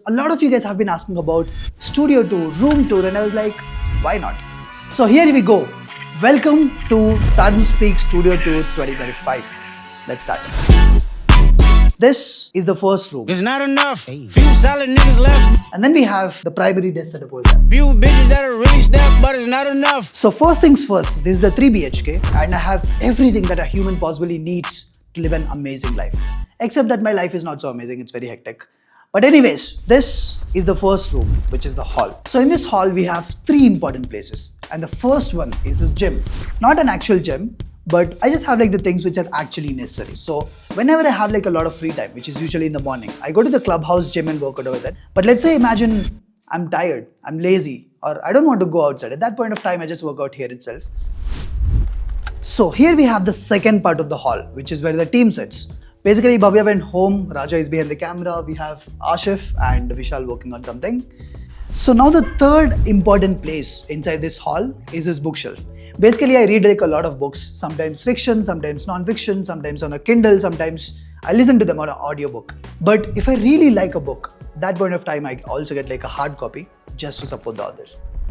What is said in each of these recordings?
A lot of you guys have been asking about studio tour, room tour, and I was like, why not? So here we go. Welcome to Tharun Speak Studio Tour 2025. Let's start. This is the first room. It's not enough. Few solid niggas left. And then we have the primary desk setup over there. Few bitches that'll really step, but it's not enough. So first things first, this is the 3 BHK and I have everything that a human possibly needs to live an amazing life. Except that my life is not so amazing, it's very hectic. But anyways, this is the first room, which is the hall. So in this hall, we have 3 important places. And the first one is this gym. Not an actual gym, but I just have like the things which are actually necessary. So whenever I have like a lot of free time, which is usually in the morning, I go to the clubhouse gym and work out over there. But let's say imagine I'm tired, I'm lazy, or I don't want to go outside. At that point of time, I just work out here itself. So here we have the second part of the hall, which is where the team sits. Basically, Bhavya went home, Raja is behind the camera, we have Ashif and Vishal working on something. So now the third important place inside this hall is this bookshelf. Basically, I read like a lot of books, sometimes fiction, sometimes non-fiction, sometimes on a Kindle, sometimes I listen to them on an audiobook. But if I really like a book, that point of time I also get like a hard copy just to support the author.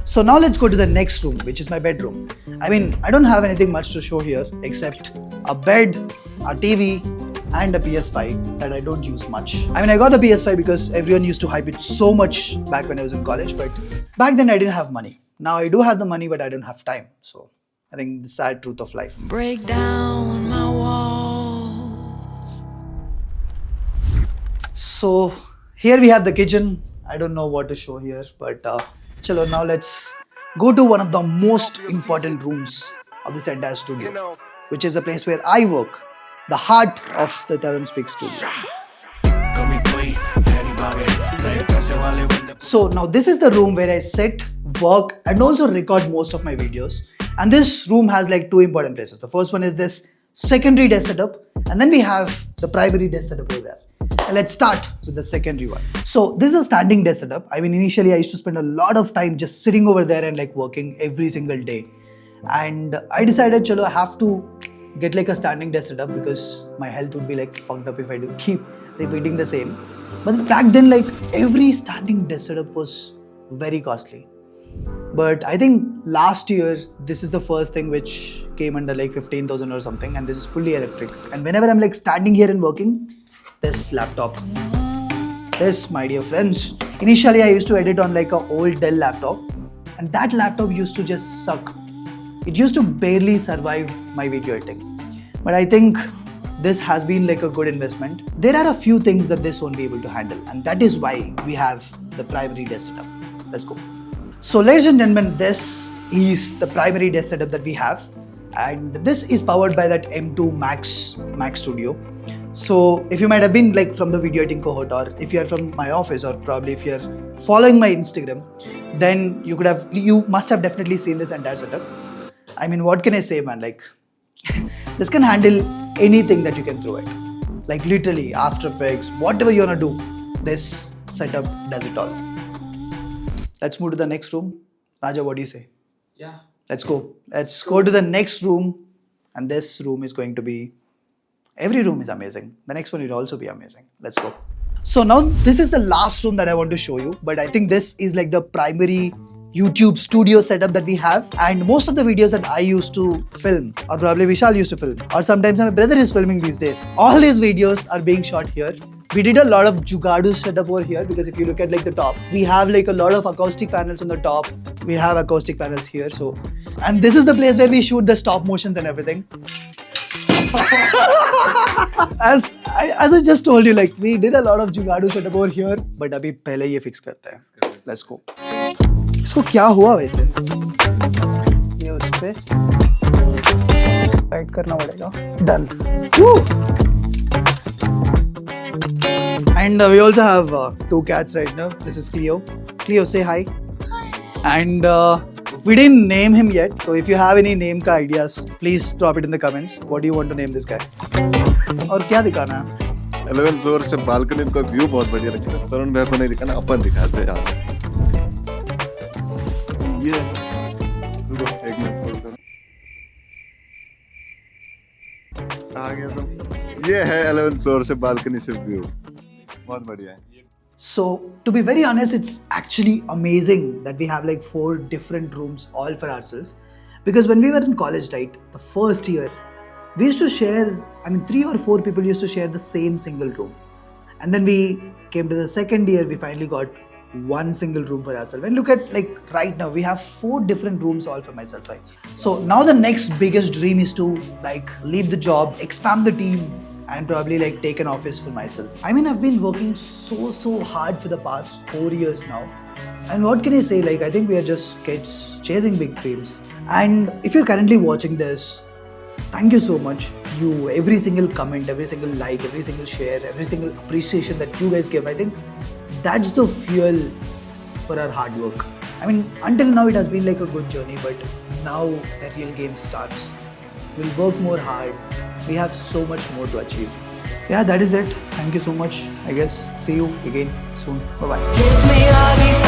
So now let's go to the next room, which is my bedroom. I mean, I don't have anything much to show here except a bed, a TV, and a PS5 that I don't use much. I mean, I got the PS5 because everyone used to hype it so much back when I was in college, but back then I didn't have money. Now I do have the money, but I don't have time. So I think the sad truth of life. Break down my walls. So here we have the kitchen. I don't know what to show here, but chalo, now let's go to one of the most important rooms of this entire studio, which is the place where I work. The heart of the Tharun Speak studio. So now this is the room where I sit, work and also record most of my videos. And this room has like 2 important places. The first one is this secondary desk setup and then we have the primary desk setup over there. And let's start with the secondary one. So this is a standing desk setup. I mean, initially I used to spend a lot of time just sitting over there and like working every single day. And I decided, chalo, I have to get like a standing desk setup because my health would be like fucked up if I do keep repeating the same. But back then, like every standing desk setup was very costly. But I think last year, this is the first thing which came under like 15,000 or something, and this is fully electric. And whenever I'm like standing here and working, this laptop, this, my dear friends, initially I used to edit on like an old Dell laptop, and that laptop used to just suck. It used to barely survive my video editing. But I think this has been like a good investment. There are a few things that this won't be able to handle, and that is why we have the primary desk setup. Let's go. So ladies and gentlemen, this is the primary desk setup that we have, and this is powered by that M2 Max Studio. So if you might have been like from the video editing cohort, or if you are from my office, or probably if you're following my Instagram, then you must have definitely seen this entire setup. I mean, what can I say, man? Like, this can handle anything that you can throw it. Like literally, After Effects, whatever you wanna do, this setup does it all. Let's move to the next room. Raja, what do you say? Yeah. Let's go. Let's go to the next room. And this room is going to be, every room is amazing. The next one will also be amazing. Let's go. So now this is the last room that I want to show you. But I think this is like the primary YouTube studio setup that we have, and most of the videos that I used to film, or probably Vishal used to film, or sometimes my brother is filming these days, all these videos are being shot here. We did a lot of jugadu setup over here because if you look at like the top, we have like a lot of acoustic panels on the top. We have acoustic panels here, so, and this is the place where we shoot the stop motions and everything. As I just told you, like we did a lot of jugadu setup over here, but abhi pehle ye fix karte hain. Let's go. इसको क्या हुआ वैसे? ये उस पे tight करना पड़ेगा. Done. And we also have 2 cats right now. This is Cleo. Cleo, say hi. And we didn't name him yet. So if you have any name ka ideas, please drop it in the comments. What do you want to name this guy? और क्या दिखाना है? 11th floor से balcony का view बहुत बढ़िया लगता है. तरुण भाई को नहीं दिखाना, अपन दिखाते हैं. ये रुको एक मिनट होल्ड करो. आ गया सब. ये है 11th फ्लोर से बालकनी से व्यू. बहुत बढ़िया है. So to be very honest, it's actually amazing that we have like 4 different rooms all for ourselves. Because when we were in college, right, the first year, we used to share, 3 or 4 people used to share the same single room. And then we came to the second year, we finally got one single room for ourselves. And look at like right now, we have 4 different rooms all for myself. Right? So now the next biggest dream is to like leave the job, expand the team, and probably like take an office for myself. I've been working so hard for the past 4 years now. And what can I say? Like, I think we are just kids chasing big dreams. And if you're currently watching this, thank you so much. Every single comment, every single like, every single share, every single appreciation that you guys give, I think that's the fuel for our hard work. Until now it has been like a good journey, but now the real game starts. We'll work more hard. We have so much more to achieve. Yeah, that is it. Thank you so much. I guess see you again soon. Bye bye. Kiss me, hug me,